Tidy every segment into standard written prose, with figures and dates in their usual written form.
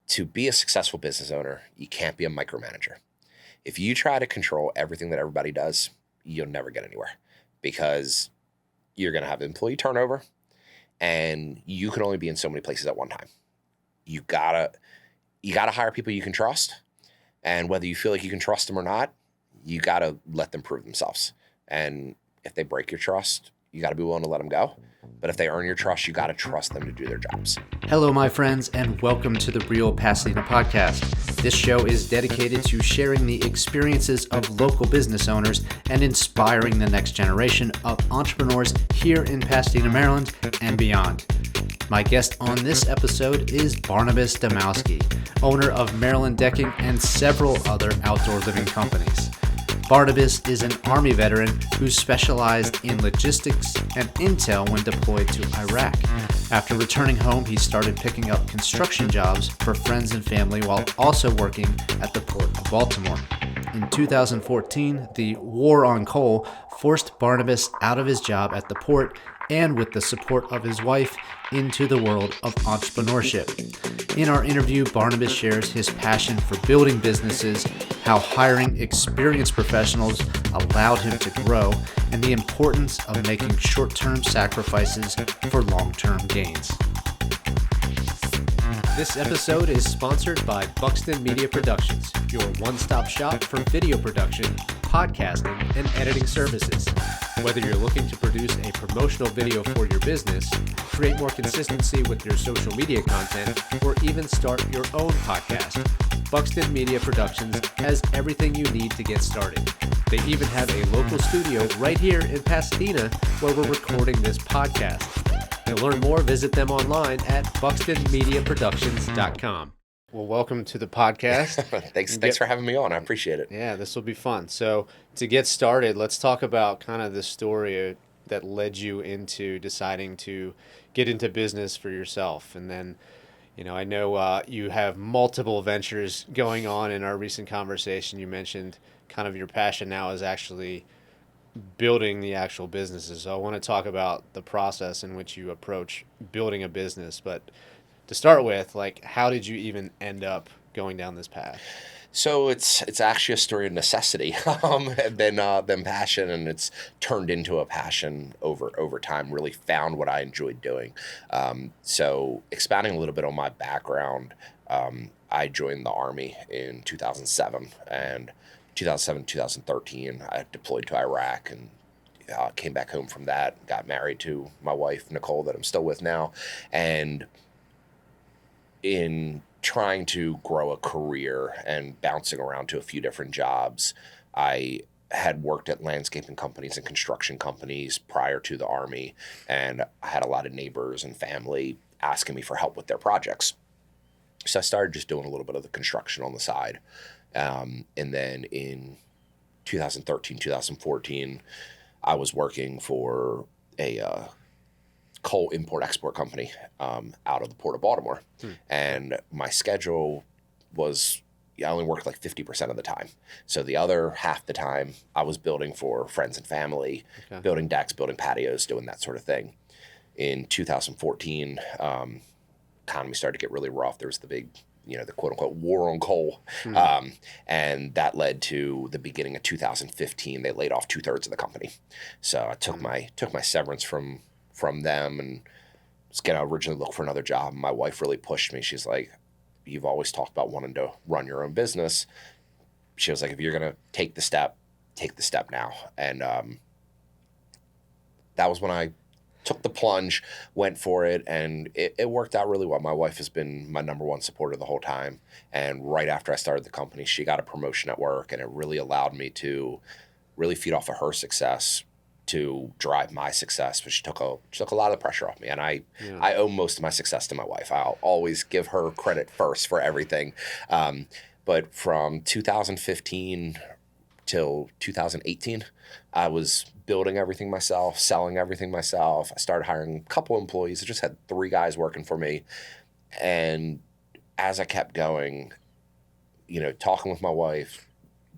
to be a successful business owner, you can't be a micromanager. If you try to control everything that everybody does, you'll never get anywhere because you're going to have employee turnover and you can only be in so many places at one time. You gotta hire people you can trust. And whether you feel like you can trust them or not, you got to let them prove themselves. And if they break your trust, you got to be willing to let them go. But if they earn your trust, you got to trust them to do their jobs. Hello, my friends, and welcome to the Real Pasadena Podcast. This show is dedicated to sharing the experiences of local business owners and inspiring the next generation of entrepreneurs here in Pasadena, Maryland, and beyond. My guest on this episode is Barnabas Domowski, owner of Maryland Decking and several other outdoor living companies. Barnabas is an Army veteran who specialized in logistics and intel when deployed to Iraq. After returning home, he started picking up construction jobs for friends and family while also working at the Port of Baltimore. In 2014, the war on coal forced Barnabas out of his job at the port and, with the support of his wife, into the world of entrepreneurship. In our interview, Barnabas shares his passion for building businesses, how hiring experienced professionals allowed him to grow, and the importance of making short-term sacrifices for long-term gains. This episode is sponsored by Buxton Media Productions, your one-stop shop for video production, podcasting, and editing services. Whether you're looking to produce a promotional video for your business, create more consistency with your social media content, or even start your own podcast, Buxton Media Productions has everything you need to get started. They even have a local studio right here in Pasadena where we're recording this podcast. To learn more, visit them online at buxtonmediaproductions.com. Well, welcome to the podcast. Thanks for having me on. I appreciate it. Yeah, this will be fun. So to get started, let's talk about kind of the story that led you into deciding to get into business for yourself. And then, I know you have multiple ventures going on. In our recent conversation, you mentioned kind of your passion now is actually building the actual businesses. So I want to talk about the process in which you approach building a business. But to start with, how did you even end up going down this path? So it's actually a story of necessity, than passion, and it's turned into a passion over time. Really found what I enjoyed doing. So expanding a little bit on my background, I joined the Army in 2007, and 2013, I deployed to Iraq and came back home from that. Got married to my wife Nicole, that I'm still with now, and in trying to grow a career and bouncing around to a few different jobs, I had worked at landscaping companies and construction companies prior to the Army, and I had a lot of neighbors and family asking me for help with their projects. So I started just doing a little bit of the construction on the side. And then in 2013, 2014, I was working for a coal import-export company out of the Port of Baltimore. And my schedule was, I only worked 50% of the time. So the other half the time, I was building for friends and family, building decks, building patios, doing that sort of thing. In 2014, economy started to get really rough. There was the big, the quote-unquote war on coal. And that led to the beginning of 2015. They laid off 2/3 of the company. So I took my severance from them and was going to originally look for another job. My wife really pushed me. She's like, you've always talked about wanting to run your own business. She was like, if you're going to take the step now. And that was when I took the plunge, went for it, and it worked out really well. My wife has been my number one supporter the whole time. And right after I started the company, she got a promotion at work, and it really allowed me to really feed off of her success to drive my success, but she took a lot of the pressure off me. And I owe most of my success to my wife. I'll always give her credit first for everything. But from 2015 till 2018, I was building everything myself, selling everything myself. I started hiring a couple employees. I just had 3 guys working for me. And as I kept going, talking with my wife,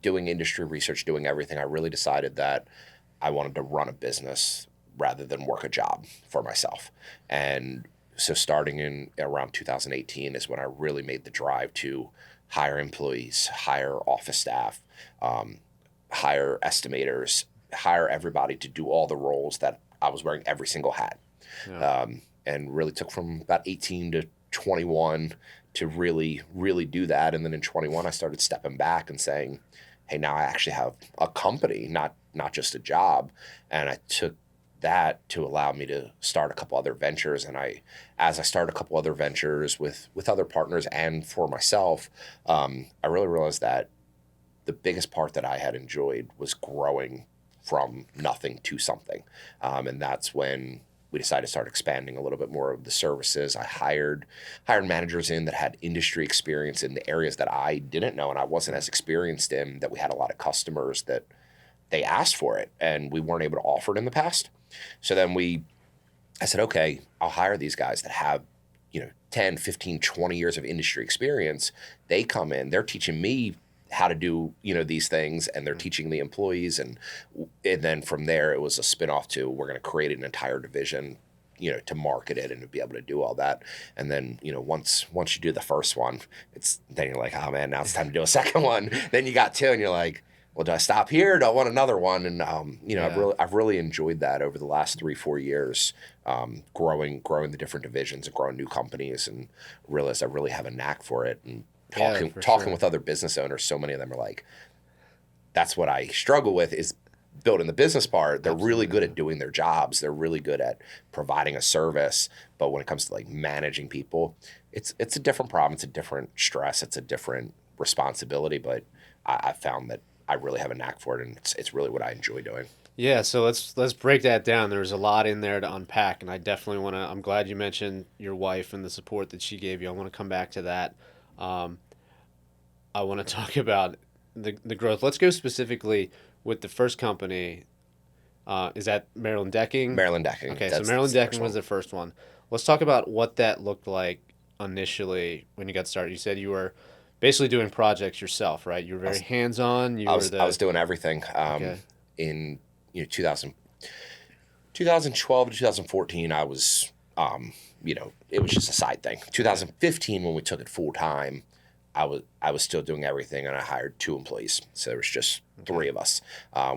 doing industry research, doing everything, I really decided that I wanted to run a business rather than work a job for myself. And So starting in around 2018 is when I really made the drive to hire employees, hire office staff, hire estimators, hire everybody to do all the roles that I was wearing every single hat. Yeah. And really took from about 18 to 21 to really, really do that. And then in 21, I started stepping back and saying, hey, now I actually have a company, not just a job. And I took that to allow me to start a couple other ventures. And as I started a couple other ventures with other partners and for myself, I really realized that the biggest part that I had enjoyed was growing from nothing to something. And that's when we decided to start expanding a little bit more of the services. I hired managers in that had industry experience in the areas that I didn't know and I wasn't as experienced in, that we had a lot of customers that they asked for it and we weren't able to offer it in the past. So then I said, okay, I'll hire these guys that have, 10, 15, 20 years of industry experience. They come in, they're teaching me how to do, these things, and they're teaching the employees. And then from there, it was a spinoff to, we're going to create an entire division, to market it and to be able to do all that. And then, once you do the first one, then you're like, oh man, now it's time to do a second one. Then you got two and you're like, well, do I stop here? Do I want another one? And, I've really enjoyed that over the last 3-4 years, growing the different divisions and growing new companies, and realized I really have a knack for it. And talking with other business owners, so many of them are like, that's what I struggle with, is building the business part. They're really good at doing their jobs. They're really good at providing a service. But when it comes to like managing people, it's a different problem. It's a different stress. It's a different responsibility. But I found that I really have a knack for it, and it's really what I enjoy doing. Yeah, so let's break that down. There's a lot in there to unpack, and I definitely want to. I'm glad you mentioned your wife and the support that she gave you. I want to come back to that. I want to talk about the growth. Let's go specifically with the first company. Is that Maryland Decking? Maryland Decking. Okay, so Maryland Decking was the first one. Let's talk about what that looked like initially when you got started. You said you were basically doing projects yourself, right? You were very hands-on. I was doing everything. In 2012 to 2014, I was, it was just a side thing. 2015, when we took it full time, I was still doing everything, and I hired 2 employees. So there was just 3 of us.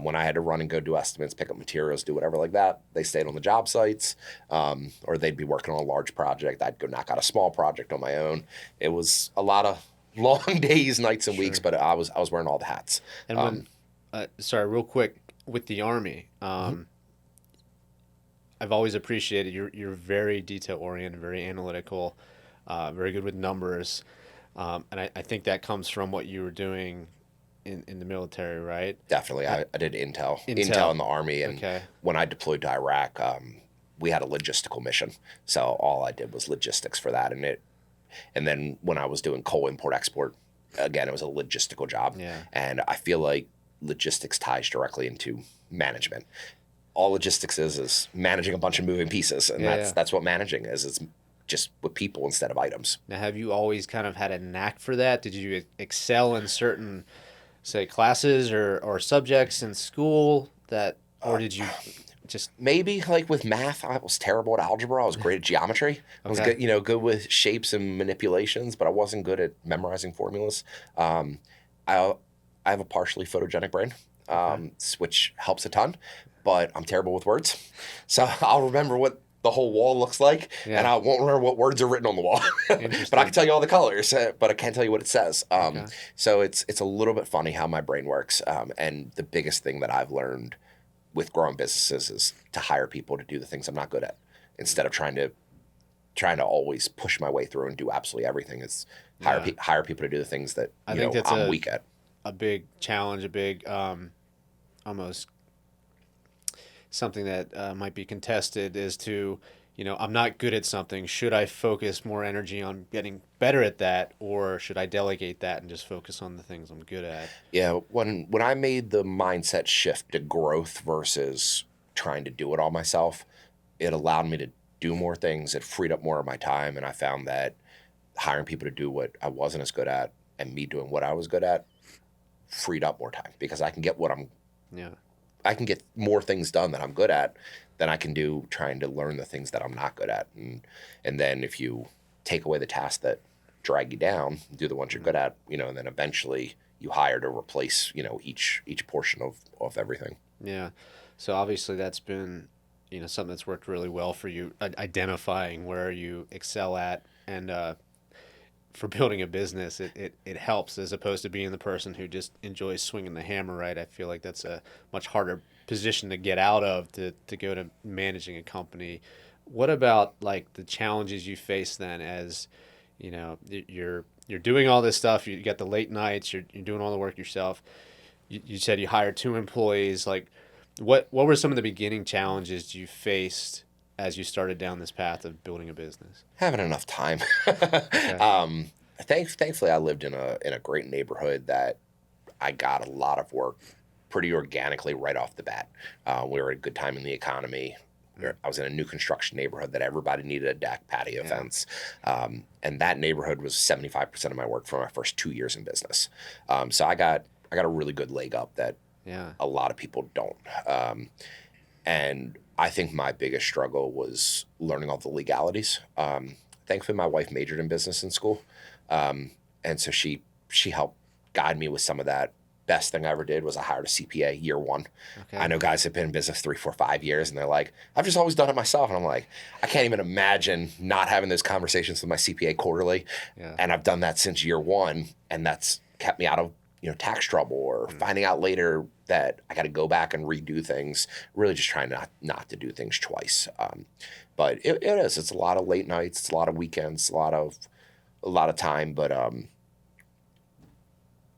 When I had to run and go do estimates, pick up materials, do whatever like that, they stayed on the job sites, or they'd be working on a large project. I'd go knock out a small project on my own. It was a lot of long days, nights, and weeks, but I was wearing all the hats. And sorry, real quick, with the Army, I've always appreciated you're very detail oriented, very analytical, very good with numbers, and I think that comes from what you were doing in the military, right? Definitely, I did intel in the Army, and when I deployed to Iraq, we had a logistical mission, so all I did was logistics for that, and then when I was doing coal import-export, again, it was a logistical job. Yeah. And I feel like logistics ties directly into management. All logistics is managing a bunch of moving pieces, and that's what managing is. It's just with people instead of items. Now, have you always kind of had a knack for that? Did you excel in certain, say, classes or subjects in school or did you just... Maybe like with math, I was terrible at algebra. I was great at geometry. I was good, good with shapes and manipulations, but I wasn't good at memorizing formulas. I have a partially photogenic brain, which helps a ton, but I'm terrible with words. So I'll remember what the whole wall looks like, and I won't remember what words are written on the wall. But I can tell you all the colors, but I can't tell you what it says. So it's a little bit funny how my brain works. And the biggest thing that I've learned with growing businesses is to hire people to do the things I'm not good at, instead of trying to always push my way through and do absolutely everything. It's hire people to do the things that I'm weak at. A big challenge, a big almost something that might be contested is to, I'm not good at something. Should I focus more energy on getting better at that, or should I delegate that and just focus on the things I'm good at? Yeah, when I made the mindset shift to growth versus trying to do it all myself, it allowed me to do more things. It freed up more of my time, and I found that hiring people to do what I wasn't as good at and me doing what I was good at freed up more time, because I can get what I'm I can get more things done that I'm good at than I can do trying to learn the things that I'm not good at. And then if you take away the tasks that drag you down, do the ones you're good at, and then eventually you hire to replace, each portion of everything. Yeah. So obviously that's been, something that's worked really well for you, identifying where you excel at, and for building a business, it helps, as opposed to being the person who just enjoys swinging the hammer, right? I feel like that's a much harder position to get out of, to go to managing a company. What about like the challenges you face then, as you're doing all this stuff, you got the late nights, you're doing all the work yourself. You said you hired 2 employees. Like, what were some of the beginning challenges you faced as you started down this path of building a business? Having enough time. Okay. Thankfully, I lived in a great neighborhood that I got a lot of work pretty organically right off the bat. We were at a good time in the economy. I was in a new construction neighborhood that everybody needed a deck, patio, fence. And that neighborhood was 75% of my work for my first 2 years in business. So I got a really good leg up that a lot of people don't. And I think my biggest struggle was learning all the legalities. Thankfully, my wife majored in business in school. And so she helped guide me with some of that. Best thing I ever did was I hired a CPA year one. Okay. I know guys have been in business 3, 4, 5 years, and they're like, I've just always done it myself. And I'm like, I can't even imagine not having those conversations with my CPA quarterly. Yeah. And I've done that since year one, and that's kept me out of tax trouble, or finding out later that I got to go back and redo things. Really just trying not to do things twice. But it's a lot of late nights, it's a lot of weekends, a lot of time. But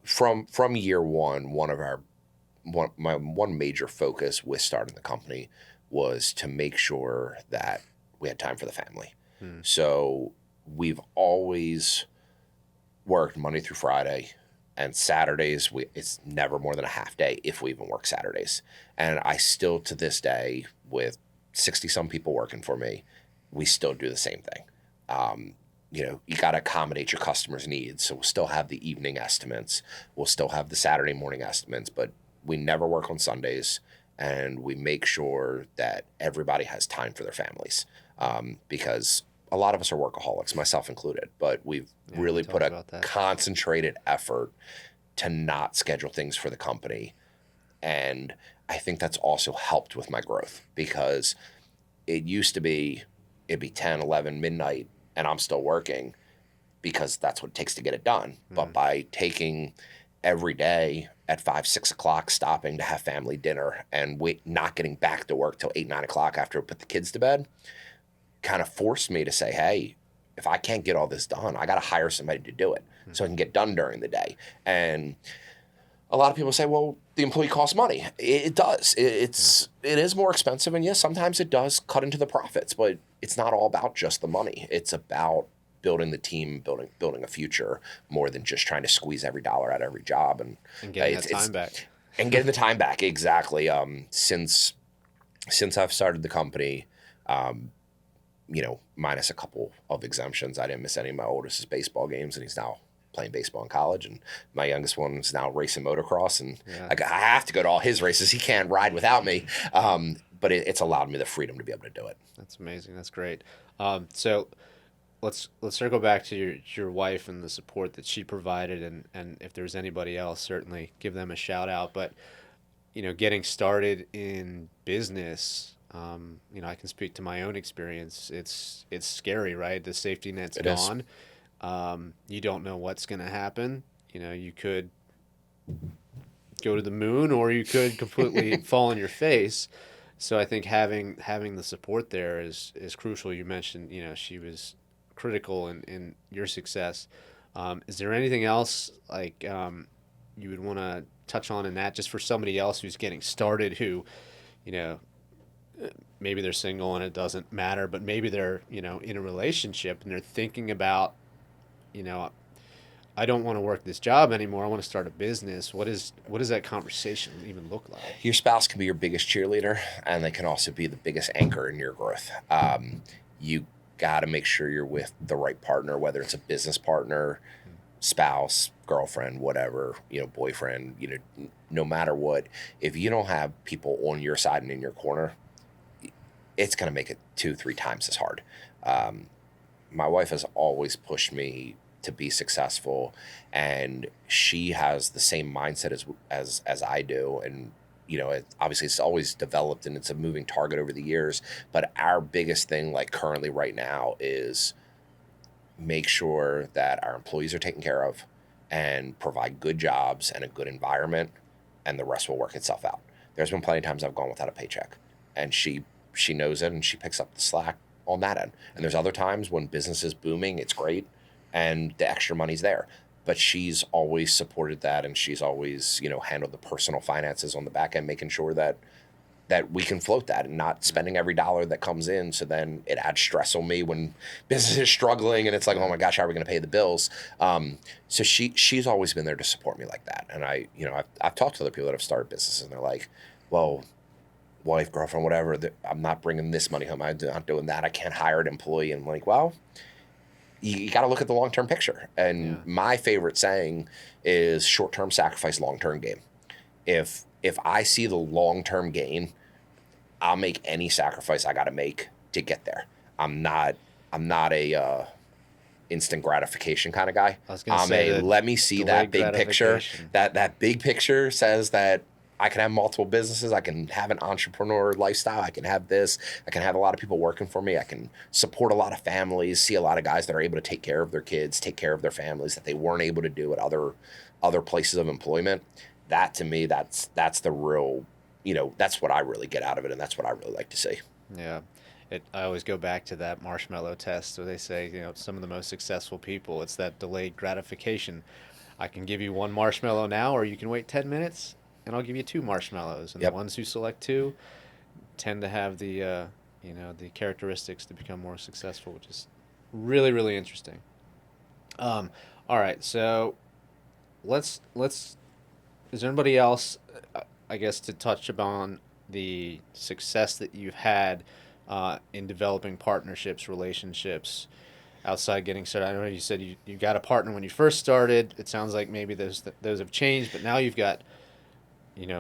from year one, one major focus with starting the company was to make sure that we had time for the family. So we've always worked Monday through Friday, and Saturdays it's never more than a half day if we even work Saturdays. And I still, to this day, with 60 some people working for me, we still do the same thing. You got to accommodate your customers' needs. So we'll still have the evening estimates. We'll still have the Saturday morning estimates, but we never work on Sundays, and we make sure that everybody has time for their families. Because a lot of us are workaholics, myself included, but we've really put a concentrated effort to not schedule things for the company. And I think that's also helped with my growth, because it used to be, it'd be 10, 11, midnight, and I'm still working because that's what it takes to get it done. But by taking every day at 5, 6 o'clock, stopping to have family dinner, and not getting back to work till 8, 9 o'clock after I put the kids to bed, kind of forced me to say, hey, if I can't get all this done, I got to hire somebody to do it so I can get done during the day. And a lot of people say, well, the employee costs money. It does. It is more expensive. And yes, sometimes it does cut into the profits, but it's not all about just the money. It's about building the team, building a future, more than just trying to squeeze every dollar out of every job. And getting that time back. And getting the time back, exactly. Since I've started the company, minus a couple of exemptions, I didn't miss any of my oldest's baseball games, and he's now playing baseball in college. And my youngest one is now racing motocross, and I have to go to all his races. He can't ride without me. But it's allowed me the freedom to be able to do it. That's amazing. That's great. So let's circle back to your wife and the support that she provided, and if there's anybody else, certainly give them a shout out. But getting started in business, I can speak to my own experience. It's scary, right? The safety net's gone. You don't know what's going to happen. You could go to the moon, or you could completely fall on your face. So I think having the support there is crucial. You mentioned, she was critical in your success. Is there anything else like you would want to touch on in that, just for somebody else who's getting started, who, maybe they're single and it doesn't matter, but maybe they're, in a relationship and they're thinking about, I don't want to work this job anymore, I want to start a business. What does that conversation even look like? Your spouse can be your biggest cheerleader, and they can also be the biggest anchor in your growth. You got to make sure you're with the right partner, whether it's a business partner, spouse, girlfriend, whatever, boyfriend, no matter what, if you don't have people on your side and in your corner, it's going to make it 2-3 times as hard. My wife has always pushed me to be successful, and she has the same mindset as I do. And obviously it's always developed and it's a moving target over the years. But our biggest thing, like currently right now, is make sure that our employees are taken care of and provide good jobs and a good environment, and the rest will work itself out. There's been plenty of times I've gone without a paycheck, and she knows it, and she picks up the slack on that end. And there's other times when business is booming, it's great, and the extra money's there. But she's always supported that, and she's always, handled the personal finances on the back end, making sure that we can float that and not spending every dollar that comes in. So then it adds stress on me when business is struggling, and it's like, oh my gosh, how are we going to pay the bills? So she's always been there to support me like that. And I've talked to other people that have started businesses, and they're like, well, wife, girlfriend, whatever, I'm not bringing this money home. I'm not doing that. I can't hire an employee. And I'm like, well, you got to look at the long-term picture. And my favorite saying is short-term sacrifice, long-term gain. If I see the long-term gain, I'll make any sacrifice I got to make to get there. I'm not a instant gratification kind of guy. Let me see that big picture. That big picture says that I can have multiple businesses. I can have an entrepreneur lifestyle. I can have this. I can have a lot of people working for me. I can support a lot of families, see a lot of guys that are able to take care of their kids, take care of their families that they weren't able to do at other places of employment. That to me, that's the real, that's what I really get out of it, and that's what I really like to see. Yeah. I always go back to that marshmallow test where they say, some of the most successful people, it's that delayed gratification. I can give you one marshmallow now, or you can wait 10 minutes. And I'll give you 2 marshmallows. And the ones who select 2 tend to have the characteristics to become more successful, which is really, really interesting. All right, so let's. Is there anybody else, I guess, to touch upon the success that you've had in developing partnerships, relationships, outside getting started? I know you said you got a partner when you first started. It sounds like maybe those have changed, but now you've got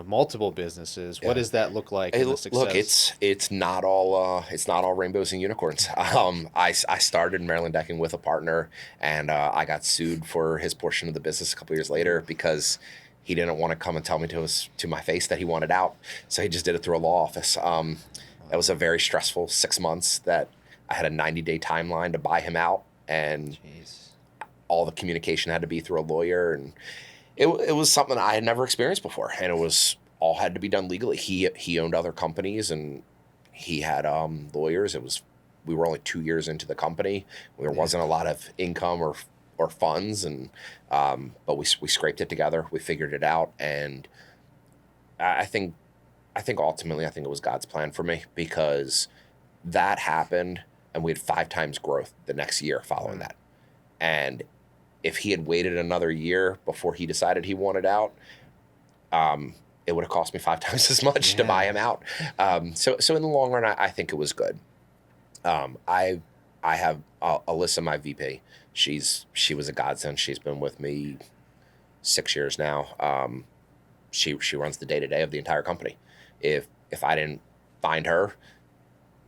multiple businesses. What does that look like in the success? Look, it's not all rainbows and unicorns. I started Maryland Decking with a partner, and I got sued for his portion of the business a couple years later because he didn't want to come and tell me to my face that he wanted out. So he just did it through a law office. It was a very stressful 6 months that I had a 90-day timeline to buy him out, and all the communication had to be through a lawyer, and it was something I had never experienced before, and it was all had to be done legally. He owned other companies, and he had lawyers. We were only 2 years into the company. There wasn't a lot of income or funds, and but we scraped it together. We figured it out, and I think ultimately it was God's plan for me, because that happened, and we had 5 times growth the next year following that, and if he had waited another year before he decided he wanted out, it would have cost me 5 times as much to buy him out. So in the long run, I think it was good. I have Alyssa, my VP. She was a godsend. She's been with me 6 years now. She runs the day-to-day of the entire company. If I didn't find her,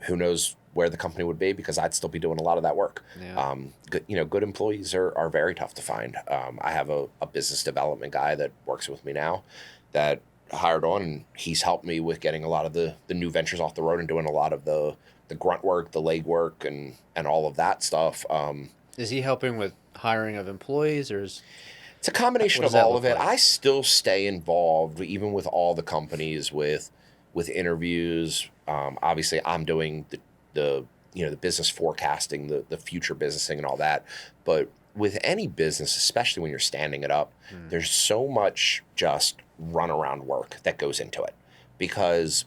who knows where the company would be, because I'd still be doing a lot of that work. Good employees are very tough to find. I have a business development guy that works with me now that I hired on, and he's helped me with getting a lot of the new ventures off the road and doing a lot of the grunt work, the leg work, and all of that stuff. Is he helping with hiring of employees, or is... It's a combination of all of it. Like? I still stay involved, even with all the companies, with interviews. Obviously, I'm doing the business forecasting, the future businessing and all that. But with any business, especially when you're standing it up, there's so much just runaround work that goes into it, because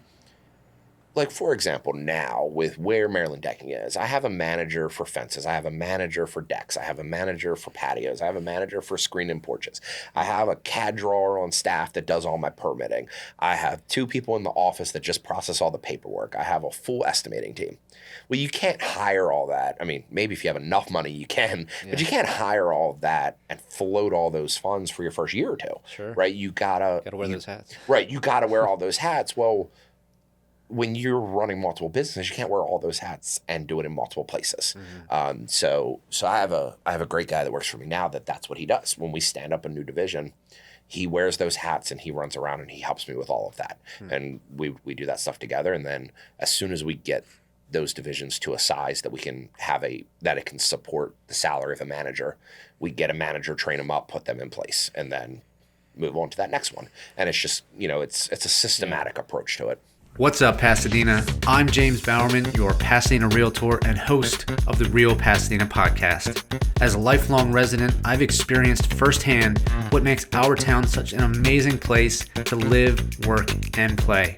like, for example, now with where Maryland Decking is, I have a manager for fences. I have a manager for decks. I have a manager for patios. I have a manager for screen-in porches. I have a CAD drawer on staff that does all my permitting. I have 2 people in the office that just process all the paperwork. I have a full estimating team. Well, you can't hire all that. I mean, maybe if you have enough money, you can, but you can't hire all of that and float all those funds for your first year or 2. Sure. Right? You gotta wear those hats. Right. You gotta wear all those hats. Well, when you're running multiple businesses, you can't wear all those hats and do it in multiple places. So I have a great guy that works for me now that's what he does. When we stand up a new division, he wears those hats and he runs around and he helps me with all of that. And we do that stuff together. And then as soon as we get those divisions to a size that we can have that it can support the salary of a manager, we get a manager, train them up, put them in place, and then move on to that next one. And it's just, it's a systematic approach to it. What's up, Pasadena? I'm James Bowerman, your Pasadena Realtor and host of the Real Pasadena Podcast. As a lifelong resident, I've experienced firsthand what makes our town such an amazing place to live, work, and play.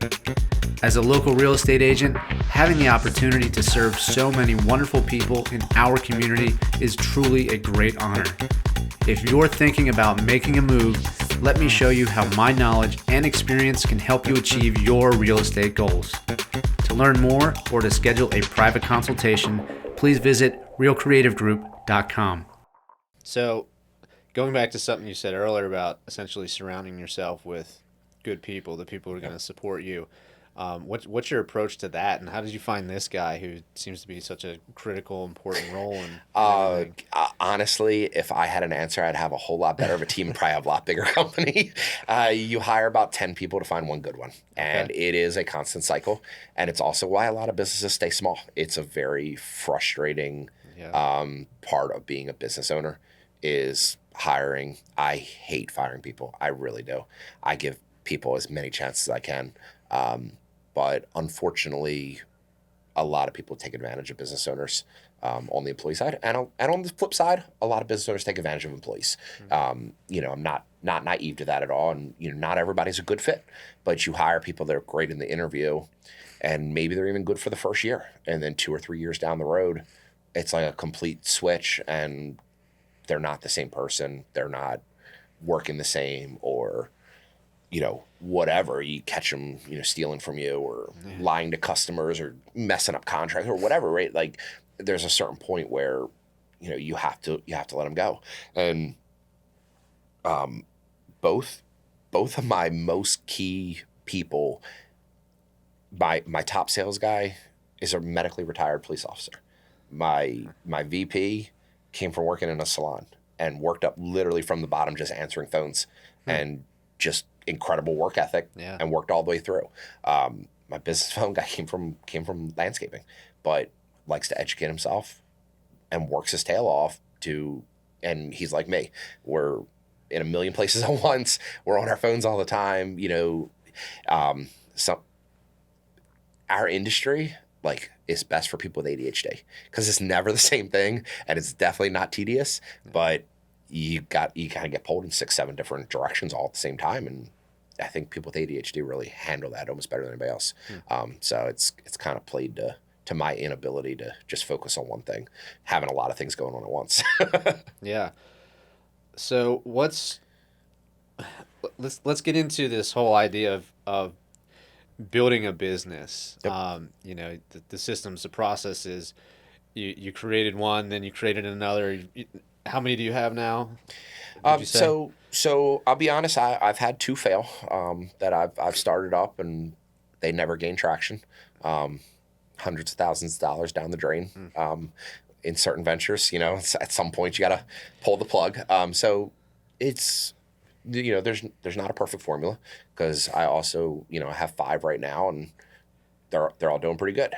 As a local real estate agent, having the opportunity to serve so many wonderful people in our community is truly a great honor. If you're thinking about making a move, let me show you how my knowledge and experience can help you achieve your real estate goals. To learn more or to schedule a private consultation, please visit realcreativegroup.com. So, going back to something you said earlier about essentially surrounding yourself with good people, the people who are going to support you. What's your approach to that, and how did you find this guy who seems to be such a critical, important role? Honestly, if I had an answer, I'd have a whole lot better of a team and probably have a lot bigger company. You hire about 10 people to find one good one, and it is a constant cycle, and it's also why a lot of businesses stay small. It's a very frustrating part of being a business owner is hiring. I hate firing people. I really do. I give people as many chances as I can. But unfortunately, a lot of people take advantage of business owners on the employee side. And on the flip side, a lot of business owners take advantage of employees. I'm not naive to that at all. And, not everybody's a good fit. But you hire people that are great in the interview, and maybe they're even good for the first year. And then 2 or 3 years down the road, it's like a complete switch, and they're not the same person. They're not working the same, or whatever, you catch them, stealing from you or lying to customers or messing up contracts or whatever, right? Like there's a certain point where, you have to let them go. And both of my most key people, my top sales guy is a medically retired police officer. My VP came from working in a salon and worked up literally from the bottom, just answering phones and just incredible work ethic and worked all the way through. My business phone guy came from landscaping, but likes to educate himself and works his tail off and he's like me. We're in a million places at once. We're on our phones all the time. Our industry is best for people with ADHD because it's never the same thing, and it's definitely not tedious, but you kind of get pulled in 6-7 different directions all at the same time, and I think people with ADHD really handle that almost better than anybody else. So it's kind of played to my inability to just focus on one thing, having a lot of things going on at once. Yeah. So let's get into this whole idea of building a business. Yep. The systems, the processes. You created one, then you created another. How many do you have now? So I'll be honest. I've had 2 fail that I've started up and they never gained traction. Hundreds of thousands of dollars down the drain in certain ventures. At some point you got to pull the plug. So it's there's not a perfect formula because I also I have 5 right now and they're all doing pretty good.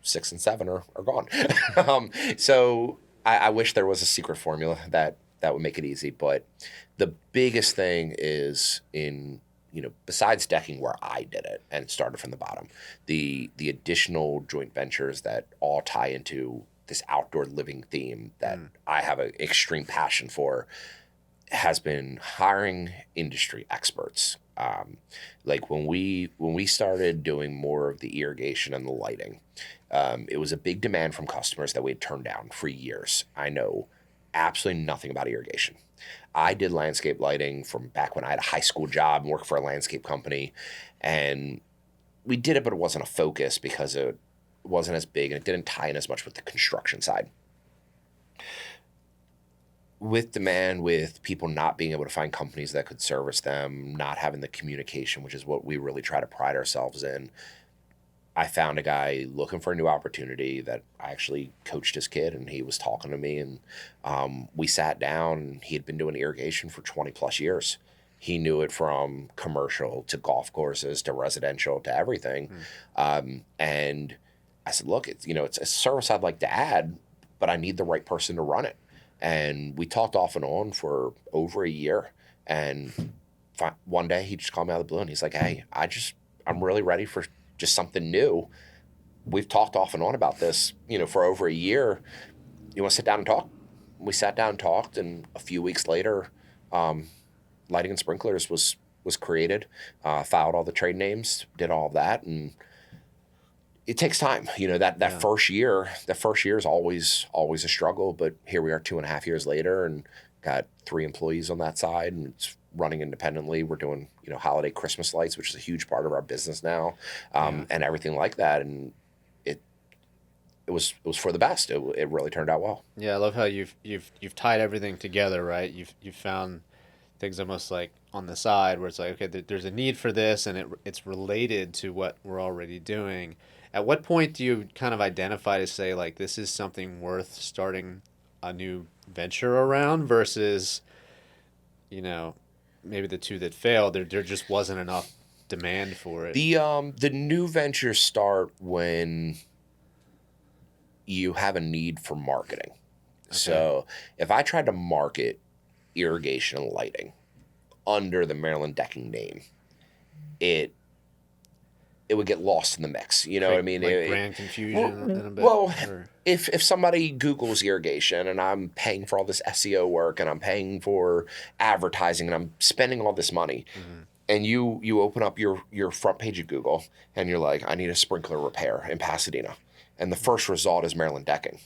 6 and 7 are gone. So I wish there was a secret formula that would make it easy. But the biggest thing is besides decking where I did it and started from the bottom, the additional joint ventures that all tie into this outdoor living theme that I have an extreme passion for. has been hiring industry experts. Like when we started doing more of the irrigation and the lighting, it was a big demand from customers that we had turned down for years. I know absolutely nothing about irrigation. I did landscape lighting from back when I had a high school job and worked for a landscape company, and we did it, but it wasn't a focus because it wasn't as big and it didn't tie in as much with the construction side. With demand, with people not being able to find companies that could service them, not having the communication, which is what we really try to pride ourselves in, I found a guy looking for a new opportunity that I actually coached his kid, and he was talking to me, and we sat down, and he had been doing irrigation for 20 plus years. He knew it from commercial to golf courses to residential to everything. And I said, look, it's a service I'd like to add, but I need the right person to run it. And we talked off and on for over a year. And one day he just called me out of the blue and he's like, hey, I'm really ready for just something new. We've talked off and on about this, for over a year. You want to sit down and talk? We sat down and talked, and a few weeks later, Lighting and Sprinklers was created, filed all the trade names, did all of that, and it takes time. That first year is always a struggle, but here we are 2.5 years later and got 3 employees on that side, and it's running independently. We're doing, holiday Christmas lights, which is a huge part of our business now, and everything like that. And it was for the best. It really turned out well. Yeah, I love how you've tied everything together, right? You've found things almost like on the side where it's like, okay, there's a need for this, and it's related to what we're already doing. At what point do you kind of identify to say, like, this is something worth starting a new venture around versus, maybe the two that failed, there just wasn't enough demand for it? The new ventures start when you have a need for marketing. Okay. So if I tried to market irrigation and lighting under the Maryland Decking name, it would get lost in the mix. You know what I mean? Like brand confusion in a bit? Well, if somebody Googles irrigation and I'm paying for all this SEO work and I'm paying for advertising and I'm spending all this money, and you open up your front page of Google and you're like, I need a sprinkler repair in Pasadena, and the first result is Maryland Decking.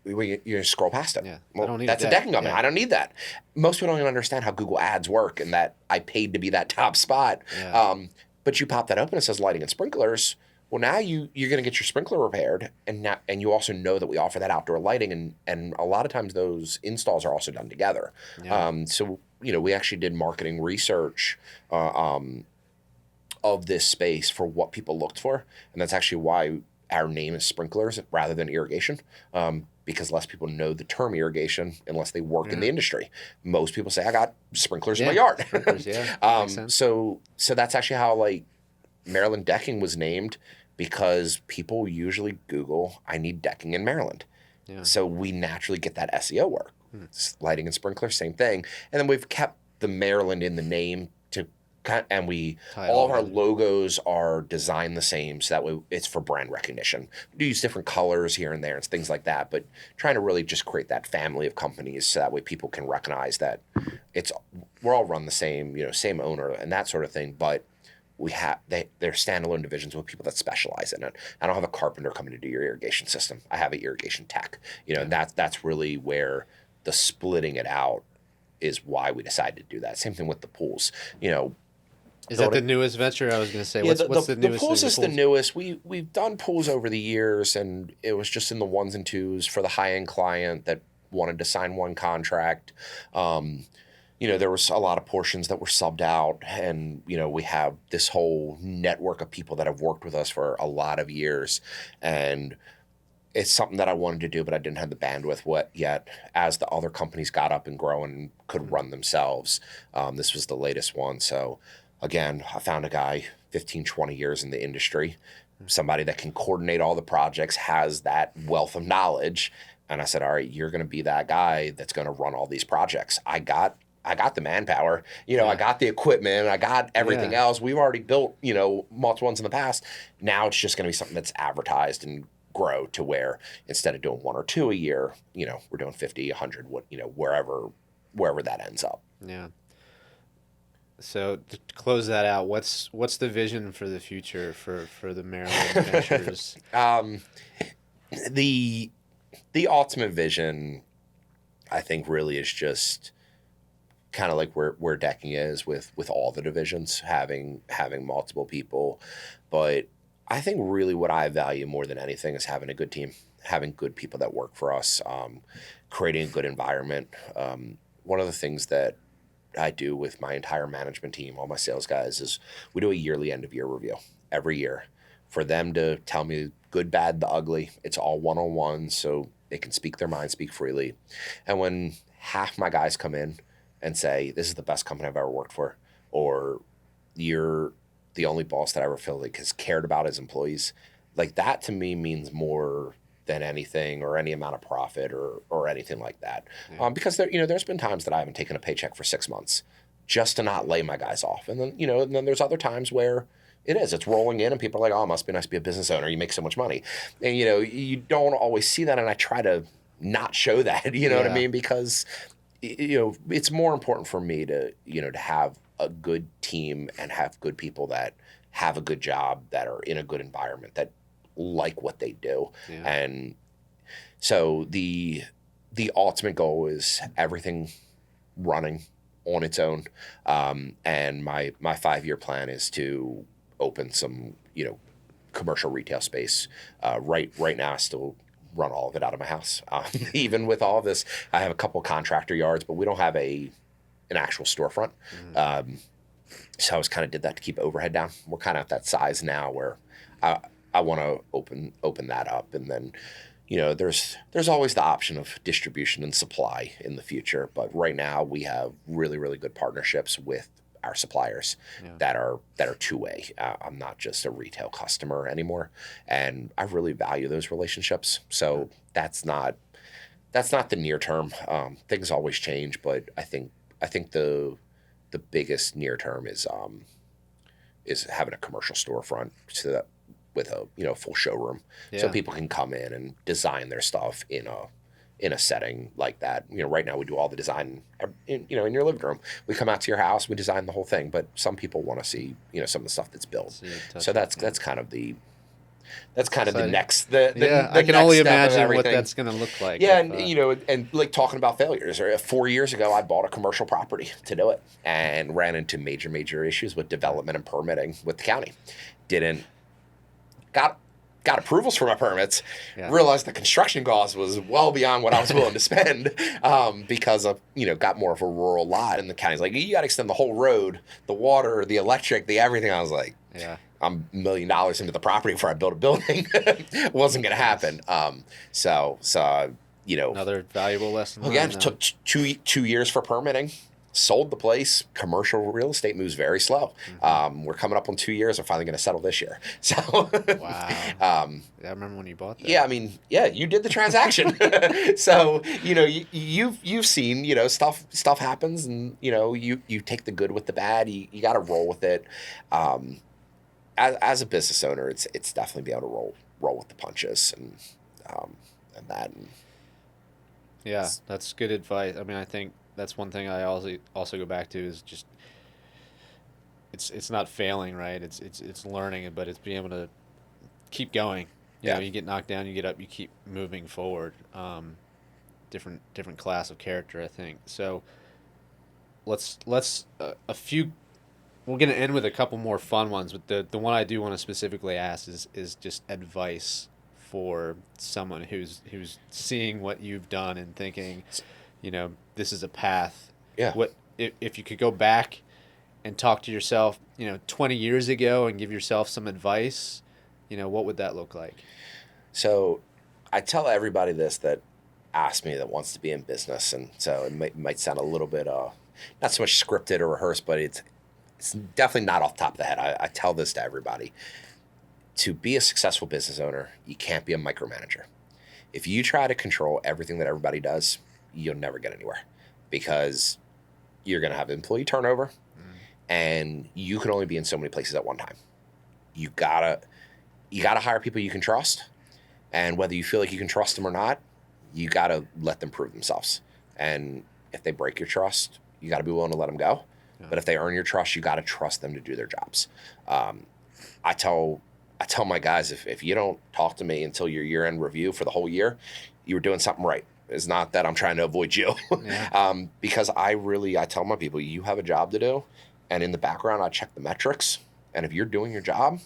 You scroll past it. Yeah, well, that's a decking company. Yeah. I don't need that. Most people don't even understand how Google ads work and that I paid to be that top spot. Yeah. But you pop that open, it says Lighting and Sprinklers. Well, now you're going to get your sprinkler repaired, and you also know that we offer that outdoor lighting, and a lot of times those installs are also done together. Yeah. So we actually did marketing research of this space for what people looked for, and that's actually why our name is Sprinklers rather than irrigation. Because less people know the term irrigation unless they work in the industry. Most people say, I got sprinklers in my yard. So that's actually how Maryland Decking was named, because people usually Google, I need decking in Maryland. Yeah. So we naturally get that SEO work. Lighting and Sprinklers, same thing. And then we've kept the Maryland in the name and all of our logos are designed the same, so that way it's for brand recognition. We do use different colors here and there and things like that, but trying to really just create that family of companies so that way people can recognize that we're all run the same, same owner and that sort of thing, but they're standalone divisions with people that specialize in it. I don't have a carpenter coming to do your irrigation system. I have an irrigation tech, and that's really where the splitting it out is why we decided to do that. Same thing with the pools, Is that the newest venture? I was going to say, what's the newest? The pools is the newest. We've done pools over the years, and it was just in the 1s and 2s for the high-end client that wanted to sign one contract. There was a lot of portions that were subbed out, and, we have this whole network of people that have worked with us for a lot of years, and it's something that I wanted to do, but I didn't have the bandwidth yet. As the other companies got up and growing and could run themselves, this was the latest one, so... Again, I found a guy, 15, 20 years in the industry, somebody that can coordinate all the projects, has that wealth of knowledge. And I said, all right, you're going to be that guy that's going to run all these projects. I got the manpower, I got the equipment, I got everything else. We've already built, multiple ones in the past. Now it's just going to be something that's advertised and grow to where instead of doing 1 or 2 a year, we're doing 50, 100, wherever that ends up. Yeah. So to close that out, what's the vision for the future for the Maryland Ventures? The ultimate vision, I think, really is just kind of like where decking is with all the divisions, having multiple people. But I think really what I value more than anything is having a good team, having good people that work for us, creating a good environment. One of the things that I do with my entire management team, all my sales guys, is we do a yearly end of year review every year for them to tell me good, bad, the ugly. It's all one-on-one, so they can speak their mind, speak freely. And when half my guys come in and say, this is the best company I've ever worked for, or you're the only boss that I ever felt like has cared about his employees, like that to me means more than anything or any amount of profit or anything like that. Yeah. Because there's been times that I haven't taken a paycheck for 6 months just to not lay my guys off. And then there's other times where it's rolling in and people are like, oh, it must be nice to be a business owner. You make so much money. And, you don't always see that. And I try to not show that, what I mean? Because, it's more important for me to have a good team and have good people that have a good job, that are in a good environment, that like what they do. Yeah. And so the ultimate goal is everything running on its own. And my 5-year plan is to open some, commercial retail space. Right now I still run all of it out of my house. Even with all of this, I have a couple contractor yards, but we don't have an actual storefront. Mm-hmm. So I was kind of did that to keep overhead down. We're kind of at that size now where I want to open that up, and then, there's always the option of distribution and supply in the future. But right now we have really, really good partnerships with our suppliers that are two-way. I'm not just a retail customer anymore, and I really value those relationships. So that's not the near term. Things always change, but I think the biggest near term is having a commercial storefront so that with a full showroom, so people can come in and design their stuff in a setting like that. Right now we do all the design in your living room. We come out to your house, we design the whole thing, but some people want to see some of the stuff that's built. So that's kind of the next the I can only imagine what that's going to look like. Yeah, and like talking about failures. 4 years ago, I bought a commercial property to do it and ran into major issues with development and permitting with the county. Got approvals for my permits, realized the construction cost was well beyond what I was willing to spend because of, got more of a rural lot. And the county's like, you got to extend the whole road, the water, the electric, the everything. I was like, I'm $1 million into the property before I built a building. It wasn't going to happen. So another valuable lesson. Again, it took 2 years for permitting. Sold the place. Commercial real estate moves very slow. Mm-hmm. We're coming up on 2 years. We're finally going to settle this year. So, wow. I remember when you bought that. Yeah, you did the transaction. So, you've seen, stuff happens, and you take the good with the bad. You got to roll with it. As a business owner, it's definitely be able to roll with the punches and that. And yeah, that's good advice. I think that's one thing I also go back to is just it's not failing, right? It's learning, but it's being able to keep going. You get knocked down, you get up, you keep moving forward. Different class of character, I think. So let's a few. We're gonna end with a couple more fun ones, but the one I do want to specifically ask is just advice for someone who's seeing what you've done and thinking, this is a path. Yeah. What if you could go back and talk to yourself, 20 years ago and give yourself some advice, what would that look like? So I tell everybody this that asks me that wants to be in business. And so it might sound a little bit, not so much scripted or rehearsed, but it's definitely not off the top of the head. I tell this to everybody. To be a successful business owner, you can't be a micromanager. If you try to control everything that everybody does, you'll never get anywhere because you're going to have employee turnover and you can only be in so many places at one time. You gotta hire people you can trust, and whether you feel like you can trust them or not, you gotta let them prove themselves. And if they break your trust, you got to be willing to let them go. Yeah. But if they earn your trust, you got to trust them to do their jobs. I tell my guys, if you don't talk to me until your year-end review for the whole year, you were doing something right. It's not that I'm trying to avoid you. Yeah. Because I tell my people, you have a job to do. And in the background, I check the metrics. And if you're doing your job,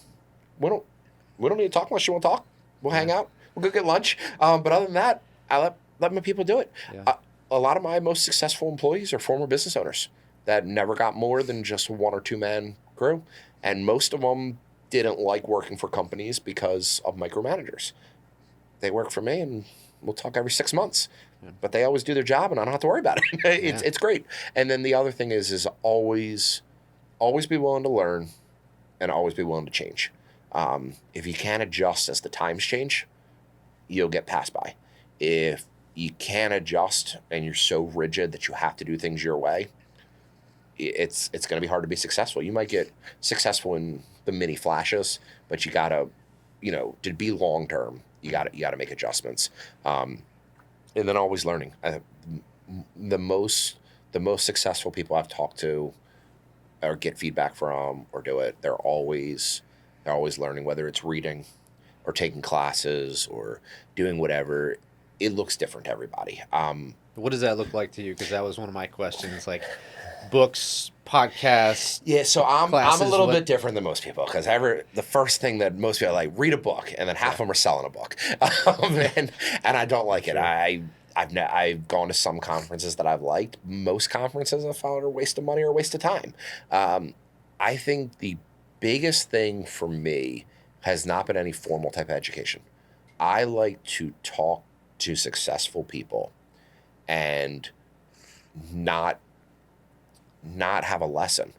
we don't need to talk unless you want to talk. We'll hang out. We'll go get lunch. But other than that, I let my people do it. Yeah. A lot of my most successful employees are former business owners that never got more than just 1 or 2 man crew. And most of them didn't like working for companies because of micromanagers. They work for me and we'll talk every 6 months. Yeah. But they always do their job and I don't have to worry about it. It's great. And then the other thing is always be willing to learn and always be willing to change. If you can't adjust as the times change, you'll get passed by. If you can't adjust and you're so rigid that you have to do things your way, it's going to be hard to be successful. You might get successful in the mini flashes, but you got to, to be long term, you got to make adjustments. And then always learning. The most successful people I've talked to or get feedback from or do it, they're always learning, whether it's reading or taking classes or doing whatever. It looks different to everybody. What does that look like to you? Because that was one of my questions, like books, podcasts. Yeah, so I'm a little bit different than most people because the first thing that most people are like, read a book, and then half of them are selling a book, and I don't like it. I've gone to some conferences that I've liked. Most conferences I found are a waste of money or a waste of time. I think the biggest thing for me has not been any formal type of education. I like to talk to successful people and not have a lesson.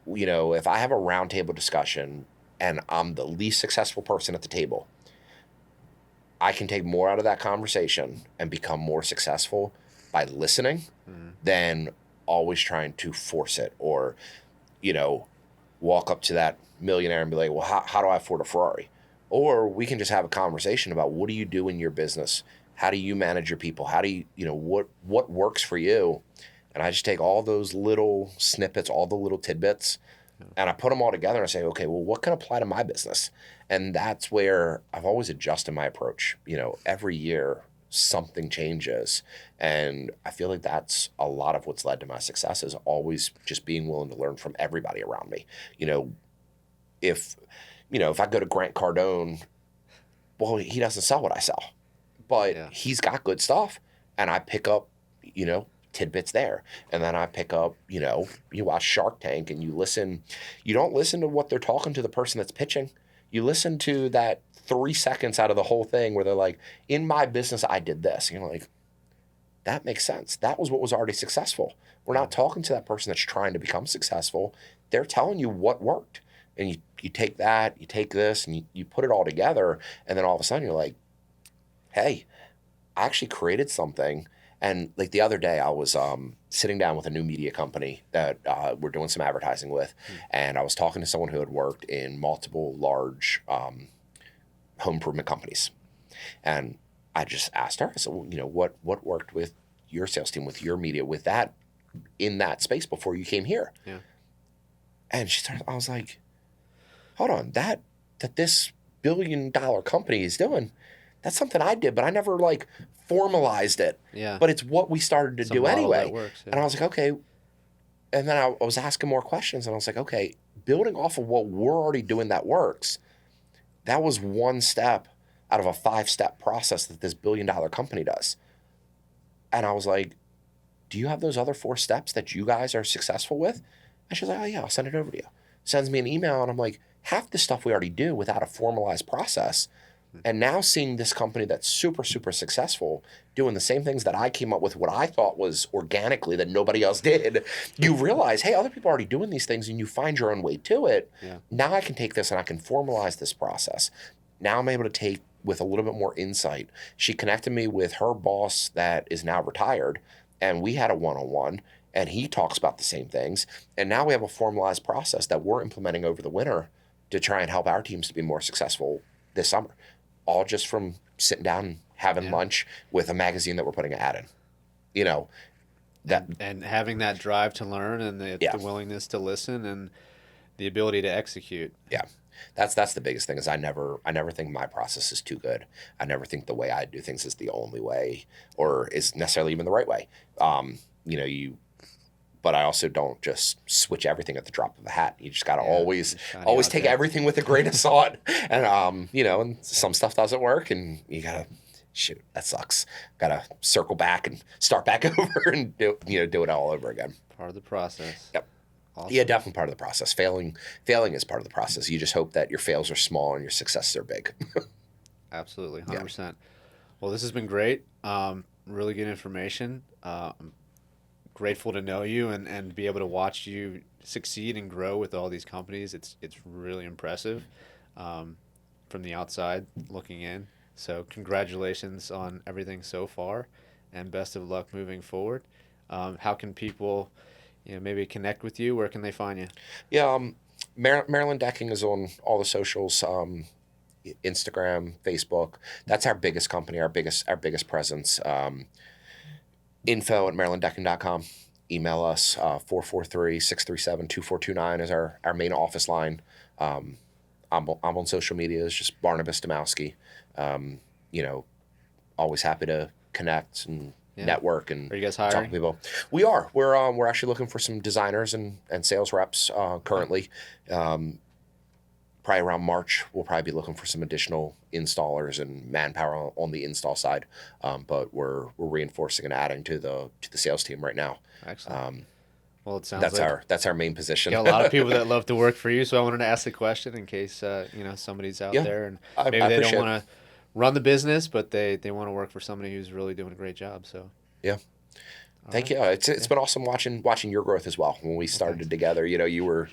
If I have a roundtable discussion and I'm the least successful person at the table, I can take more out of that conversation and become more successful by listening than always trying to force it or, walk up to that millionaire and be like, well, how do I afford a Ferrari? Or we can just have a conversation about what do you do in your business? How do you manage your people? How do you, what works for you? And I just take all those little snippets, all the little tidbits, and I put them all together and I say, okay, well, what can apply to my business? And that's where I've always adjusted my approach. Every year something changes. And I feel like that's a lot of what's led to my success is always just being willing to learn from everybody around me. If I go to Grant Cardone, well, he doesn't sell what I sell, but he's got good stuff. And I pick up, tidbits there. And then I pick up, you watch Shark Tank and you don't listen to what they're talking to the person that's pitching. You listen to that 3 seconds out of the whole thing where they're like, in my business, I did this. And you're like, that makes sense. That was what was already successful. We're not talking to that person that's trying to become successful. They're telling you what worked. And you take that, you take this, and you put it all together. And then all of a sudden you're like, hey, I actually created something. And like the other day I was sitting down with a new media company that we're doing some advertising with. And I was talking to someone who had worked in multiple large home improvement companies. And I just asked her, I said, well, what worked with your sales team, with your media, with that, in that space before you came here? Yeah. And I was like, hold on, that this $1 billion company is doing, that's something I did, but I never formalized it. Yeah. But it's what we started to do anyway. That works, yeah. And I was like, okay. And then I was asking more questions and I was like, okay, building off of what we're already doing that works, that was one step out of a 5-step process that this $1 billion company does. And I was like, do you have those other 4 steps that you guys are successful with? And she's like, oh yeah, I'll send it over to you. Sends me an email and I'm like, half the stuff we already do without a formalized process. And now seeing this company that's super, super successful doing the same things that I came up with, what I thought was organically that nobody else did, you realize, hey, other people are already doing these things and you find your own way to it. Yeah. Now I can take this and I can formalize this process. Now I'm able to take with a little bit more insight. She connected me with her boss that is now retired, and we had a one-on-one, and he talks about the same things. And now we have a formalized process that we're implementing over the winter to try and help our teams to be more successful this summer. All just from sitting down and having lunch with a magazine that we're putting an ad in. and having that drive to learn and the willingness to listen and the ability to execute. Yeah. That's the biggest thing is I never think my process is too good. I never think the way I do things is the only way or is necessarily even the right way. But I also don't just switch everything at the drop of a hat. You just got to always take everything with a grain of salt. And, and some stuff doesn't work and you got to, shoot, that sucks. Got to circle back and start back over and do it all over again. Part of the process. Yep. Awesome. Yeah, definitely part of the process. Failing is part of the process. You just hope that your fails are small and your successes are big. Absolutely, 100%. Yeah. Well, this has been great. Really good information. I'm grateful to know you and be able to watch you succeed and grow with all these companies. It's really impressive from the outside looking in. So congratulations on everything so far, and best of luck moving forward. How can people maybe connect with you? Where can they find you? Yeah, Maryland Decking is on all the socials, Instagram, Facebook. That's our biggest company, our biggest presence. info@marylanddecking.com. Email us, 443-637-2429 is our main office line. I'm on social media. It's just Barnabas Domowski. Always happy to connect and network and are you guys hiring? Talk to people. We are. We're actually looking for some designers and sales reps currently. Probably around March, we'll probably be looking for some additional installers and manpower on the install side. But we're reinforcing and adding to the sales team right now. Excellent. Well, it sounds that's our main position. You got a lot of people that love to work for you, so I wanted to ask the question in case somebody's out there and maybe they don't want to run the business, but they want to work for somebody who's really doing a great job. So Thank you. It's been awesome watching your growth as well. When we started together, you were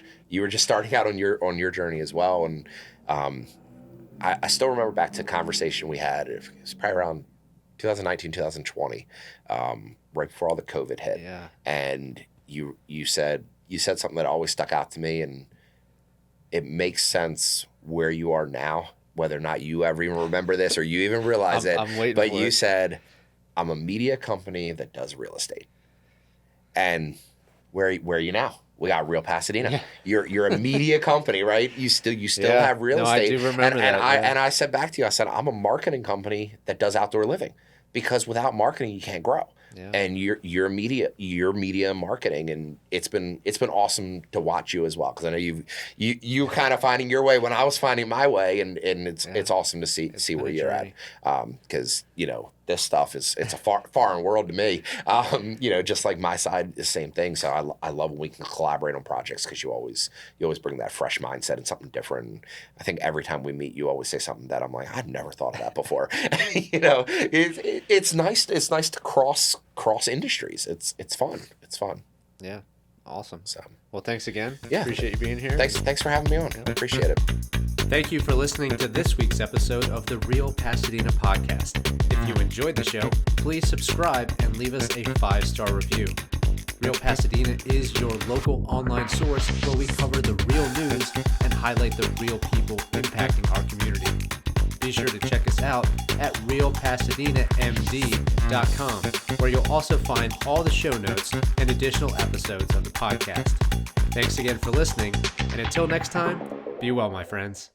just starting out on your journey as well, and I still remember back to a conversation we had. It was probably around 2019, 2020, right before all the COVID hit. Yeah. And you said something that always stuck out to me, and it makes sense where you are now, whether or not you ever even remember this or you even realize it. I'm waiting but for you it. said, I'm a media company that does real estate. And where are you now? We got Real Pasadena. Yeah. You're a media company, right? You still have real estate. I do remember that. And I said back to you, I said, I'm a marketing company that does outdoor living, because without marketing you can't grow. Yeah. And you're media marketing, and it's been awesome to watch you as well, because I know you kind of finding your way when I was finding my way, and it's awesome to see where you're at, because this stuff it's a foreign world to me, just like my side is the same thing. So I love when we can collaborate on projects, because you always bring that fresh mindset and something different. And I think every time we meet, you always say something that I'm like, I'd never thought of that before. It's nice to cross industries. It's fun. Yeah. Awesome. So, well, thanks again. Yeah. Appreciate you being here. Thanks for having me on. I appreciate it. Thank you for listening to this week's episode of the Real Pasadena Podcast. If you enjoyed the show, please subscribe and leave us a 5-star review. Real Pasadena is your local online source where we cover the real news and highlight the real people impacting our community. Be sure to check us out at realpasadenamd.com, where you'll also find all the show notes and additional episodes of the podcast. Thanks again for listening, and until next time, be well, my friends.